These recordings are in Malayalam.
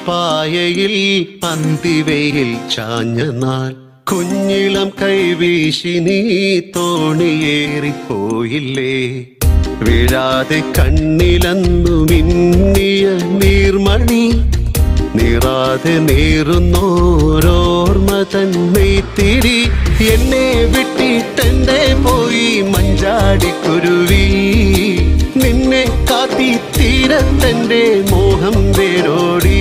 പായയിൽ അന്തിവയിൽ ചാഞ്ഞ നാൾ കുഞ്ഞിളം കൈവീശി നീ തോണിയേറിപ്പോയില്ലേ. വീഴാതെ കണ്ണിലന്നു മിന്നിയ നീർമണി നീറാതെ നീറുന്നോരോർമ്മ തന്നെത്തിരി എന്നെ വിട്ടിട്ടെന്റെ പോയി മഞ്ചാടിക്കുരുവി. നിന്നെ കാത്തി തീരത്തെന്റെ മോഹം വേരോടി.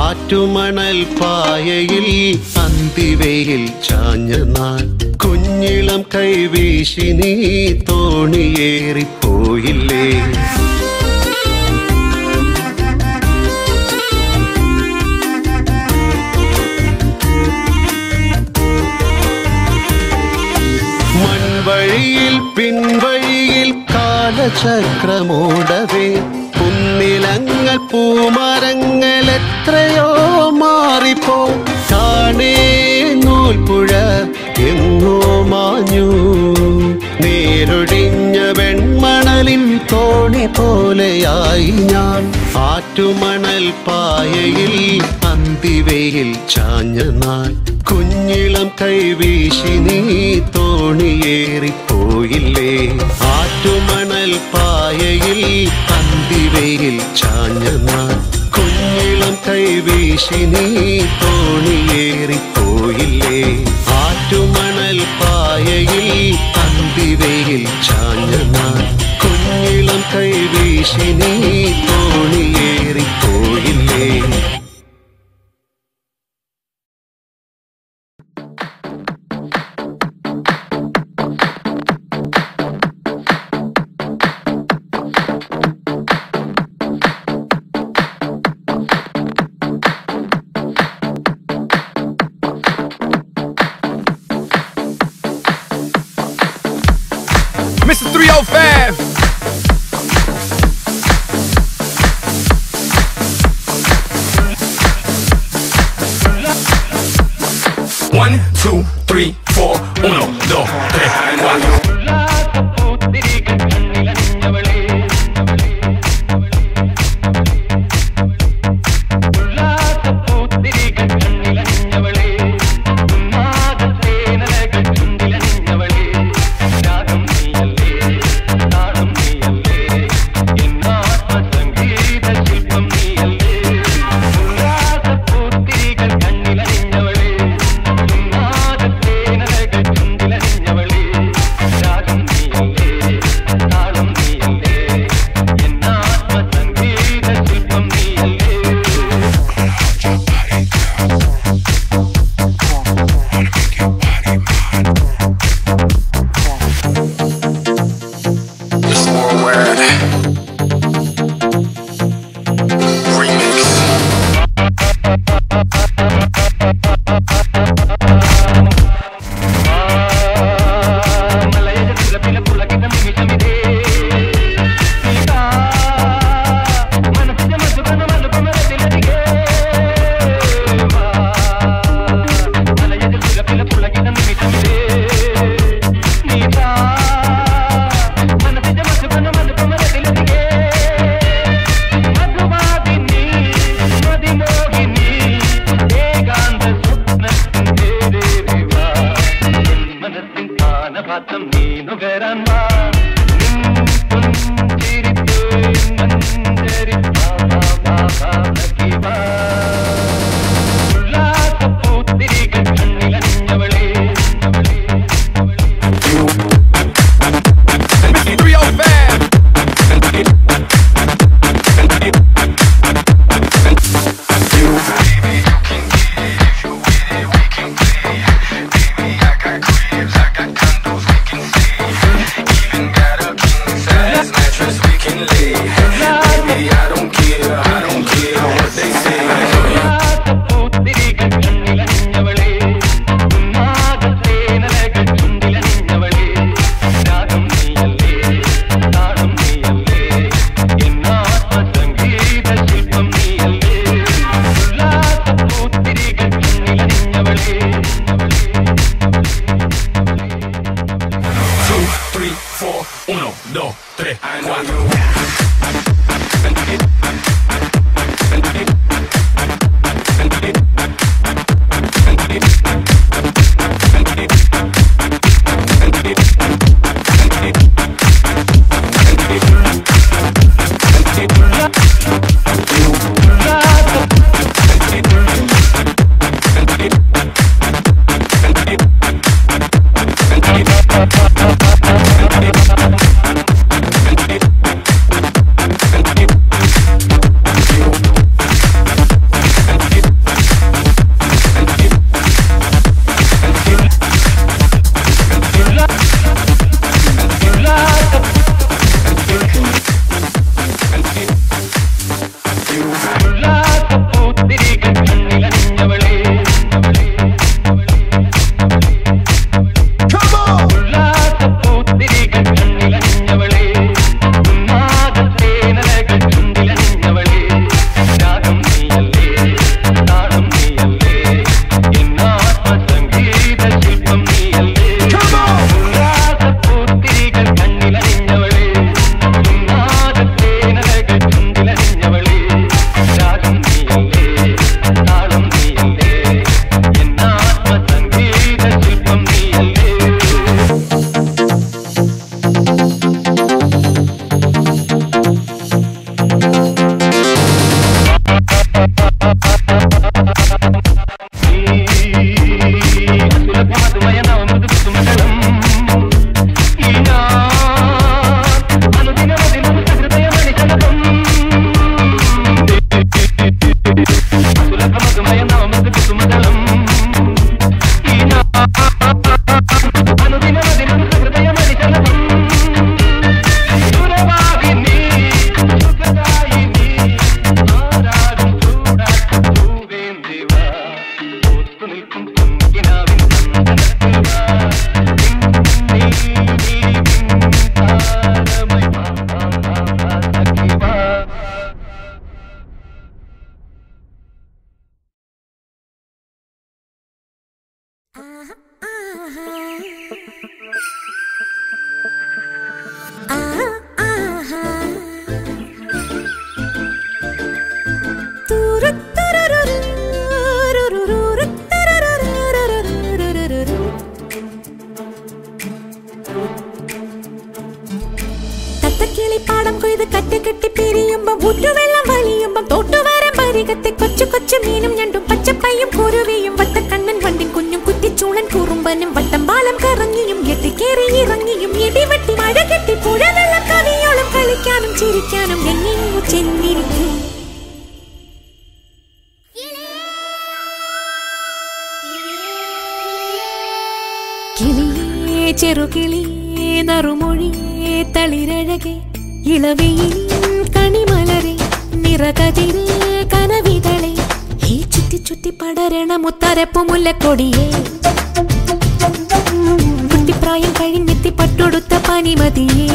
ആറ്റുമണൽ പായയിൽ അന്തിവയിൽ ചാഞ്ഞ നാൾ കുഞ്ഞിളം കൈവീശി നീ തോണിയേറിപ്പോയില്ലേ. മൺവഴിയിൽ പിൻവഴിയിൽ കാലചക്രമോടവേ പുന്നിലങ്ങൾ പൂമരങ്ങൾ എത്രയോ മാറിപ്പോ. കാണേ നൂൽപ്പുഴ എങ്ങോ മാഞ്ഞു. നേരൊടിഞ്ഞ വെൺമണലിൻ തോണി പോലെയായി ഞാൻ. ആറ്റുമണൽ പായയിൽ അന്തിവയിൽ ചാഞ്ഞ നാൾ കുഞ്ഞിളം കൈവീശി നീ തോണിയേറിപ്പോയില്ലേ. ആറ്റുമണൽ പായയിൽ അന്തിവയിൽ ചാഞ്ഞ നാൾ കുഞ്ഞിളം കൈവീശി നീ തോണിയേറിപ്പോയില്ലേ. ആറ്റുമണൽ പായയിൽ അന്തിവയിൽ ചാഞ്ഞ നാൾ കുഞ്ഞിളം കൈവീശി നീ തോണിയേറിപ്പോയില്ലേ. Mr. 305. One, two, three, four. Uno, dos, tres, cuatro. പാടം കൊയ്ത് കട്ടി കെട്ടി പിരിയുമ്പം ഊറ്റുവെള്ളം വലിയുമ്പം തോട്ടുവാരം പരികത്തെ കൊച്ചു കൊച്ചു മീനും ഞണ്ടും പച്ചപ്പയും കുരുവിയും വട്ടക്കണ്ണൻ വണ്ടിൻ കുഞ്ഞും കുറ്റിച്ചൂളൻ കുറുമ്പനും വട്ടംപാലം കറങ്ങിയും എട്ടിക്കേറി ഇറങ്ങിയും ഇടിവെട്ടി മഴ കെട്ടി പുഴ വെള്ളം കവിയോളം കളിക്കാനും ചിരിക്കാനും എങ്ങെങ്ങു ചെന്നിരിക്കും. കിളിയേ ചെറുകിളിയേ നറുമൊഴിയേ തളിരഴകേ ഇളവയിൽ കണിമലരെ നിറകതിര് കനവിതളെ ഈ ചുറ്റി ചുറ്റി പടരണ മുത്തരപ്പു മുല്ലക്കൊടിയേ കുട്ടിപ്രായം കഴിഞ്ഞെത്തി പട്ടൊടുത്ത പനിമതിയേ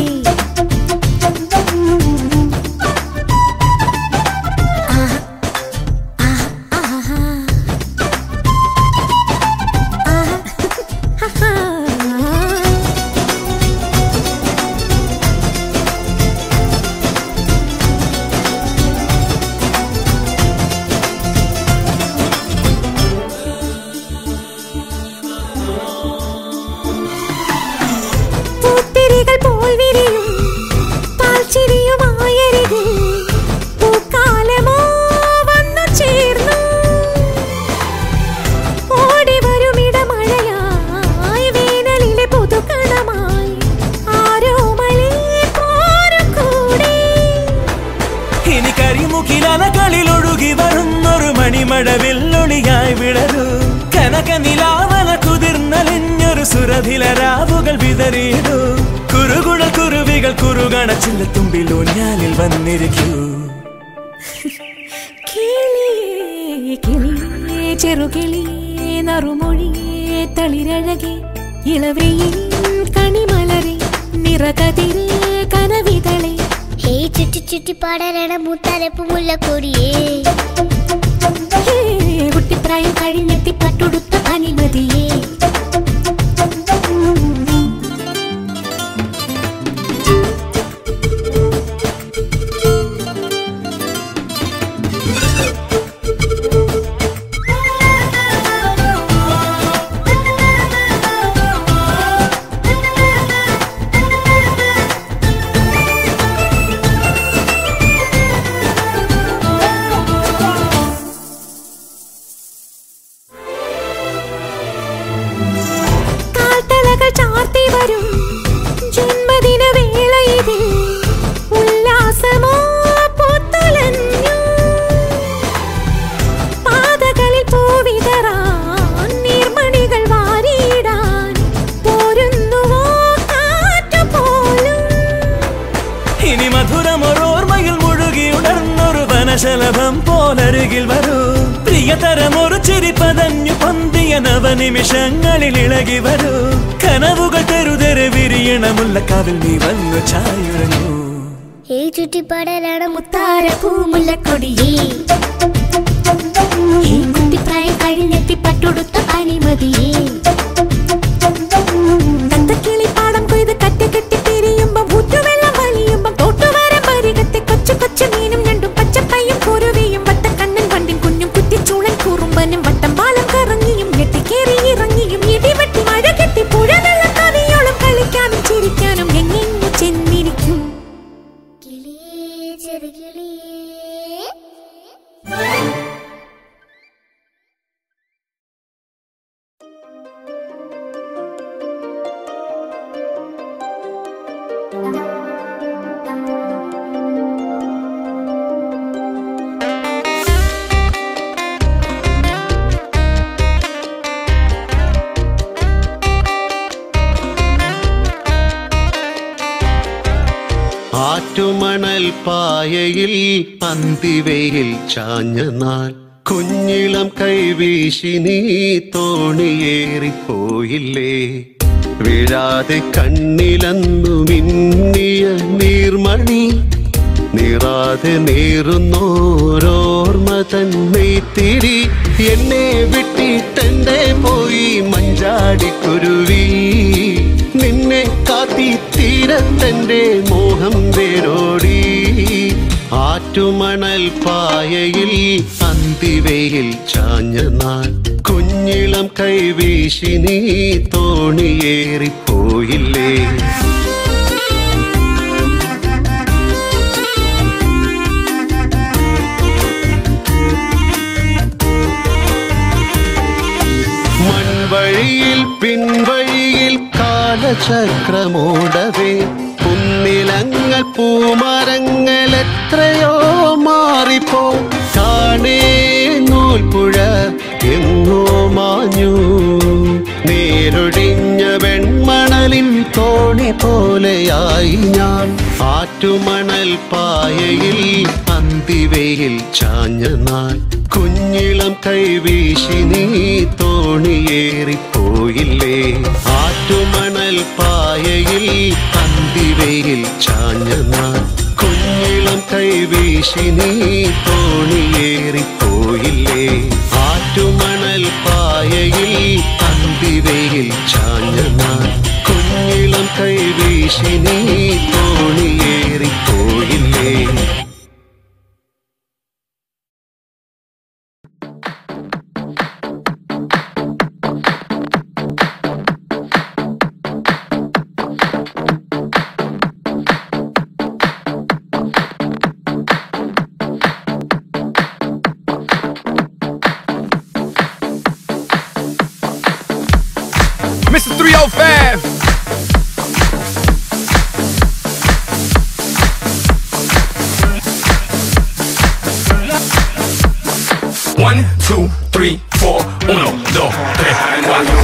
മഴവില്ലൊളിയായി വിടരൂ കനക നിലാവല കുതിർന്നലിഞ്ഞൊരു സുരഭിലരാവുകൾ വിതറിയിടൂ കുറുകുഴൽ കുരുവികൾ കുറുകണ ചില്ലത്തുമ്പിൽ ഊഞ്ഞാലിൽ വന്നിരിക്കൂ. കിളിയേ കിളിയേ ചെറുകിളിയേ നറുമൊഴിയേ തളിരഴകേ ഇളവയിൽ കണിമലരെ നിറകതിര് കനവിതളെ ഹേ ചുറ്റി ചുറ്റി പാടരണ മുത്തരപ്പു മുല്ലക്കൊടിയേ കുട്ടിപ്രായം കഴിഞ്ഞെത്തി പട്ടൊടുത്ത പനിമതിയേ ശലഭം പോലരികിൽ വരൂ പ്രിയതരമൊരു ചിരിപ്പതഞ്ഞു പൊന്തിയ നവനിമിഷങ്ങളിൽ ഇളകി വരൂ കനവുകൾ തെരുതെരെ വിരിയണമുള്ള കാവിൽ നീ വന്നു ചായുറങ്ങൂ. ഈ ചുറ്റിപ്പാടലാണ് മുത്താരപ്പൂ മുല്ലക്കൊടിയേ ഈ കുട്ടിപ്രായം കഴിഞ്ഞെത്തി പട്ടൊടുത്ത പനിമതിയേ തത്തക്കിളി പാടം കൊയ്ത് കട്ടി കെട്ടി പിരിയുമ്പം ഊറ്റുവെള്ളം വലിയുമ്പം തോട്ടുവാരം പരികത്തെ കൊച്ചു കൊച്ചു മീനും ഞണ്ടും പച്ചപ്പയും കുരുവിയും വട്ടക്കണ്ണൻ വണ്ടിൻ കുഞ്ഞും കുറ്റിച്ചൂളൻ കുറുമ്പനും വട്ടംപാലം കറങ്ങിയും എട്ടിക്കേറി ഇറങ്ങിയും ഇടിവെട്ടി മഴ കെട്ടി പുഴ വെള്ളം കവിയോളം കളിക്കാനും ചിരിക്കാനും എങ്ങെങ്ങു ചെന്നിരിക്കും. കിളിയേ ചെറുകിളിയേ ആറ്റുമണൽ പായയിൽ അന്തിവയിൽ ചാഞ്ഞ നാൾ കുഞ്ഞിളം കൈവീശി നീ തോണിയേറിപ്പോയില്ലേ വീഴാതെ കണ്ണിലന്നു മിന്നിയ നീർമണി നീറാതെ നീറുന്നോരോർമ്മ തന്നെത്തിരി എന്നെ വിട്ടിട്ടെന്റെ പോയി മഞ്ചാടിക്കുരുവി ആറ്റുമണൽ പായയിൽ അന്തിവയിൽ ചാഞ്ഞ നാൾ കുഞ്ഞിളം കൈവീശി നീ തോണിയേറിപ്പോയില്ലേ. മൺവഴിയിൽ പിൻവഴിയിൽ കാലചക്രമോടവേ കുന്നിലങ്ങൾ പൂമരങ്ങൾ എത്രയോ മാറിപ്പോ. കാണേ നൂൽപ്പുഴ എങ്ങോ മാഞ്ഞു നേരൊടിഞ്ഞ വെൺമണലിൻ തോണി പോലെയായി ഞാൻ. ആറ്റുമണൽ പായയിൽ അന്തിവയിൽ ചാഞ്ഞ നാൾ കുഞ്ഞിളം കൈവീശി നീ തോണിയേറിപ്പോയില്ലേ. ആറ്റുമണൽ പായയിൽ അന്തിവയിൽ ചാഞ്ഞ നാൾ കുഞ്ഞിളം കൈവീശി നീ തോണിയേറിപ്പോയില്ലേ. ആറ്റുമണൽ പായയിൽ അന്തിവയിൽ ചാഞ്ഞ നാൾ കുഞ്ഞിളം കൈവീശി നീ തോണിയേറിപ്പോയില്ലേ. Mr. 305. One, two, three, four. Uno, dos, tres, cuatro.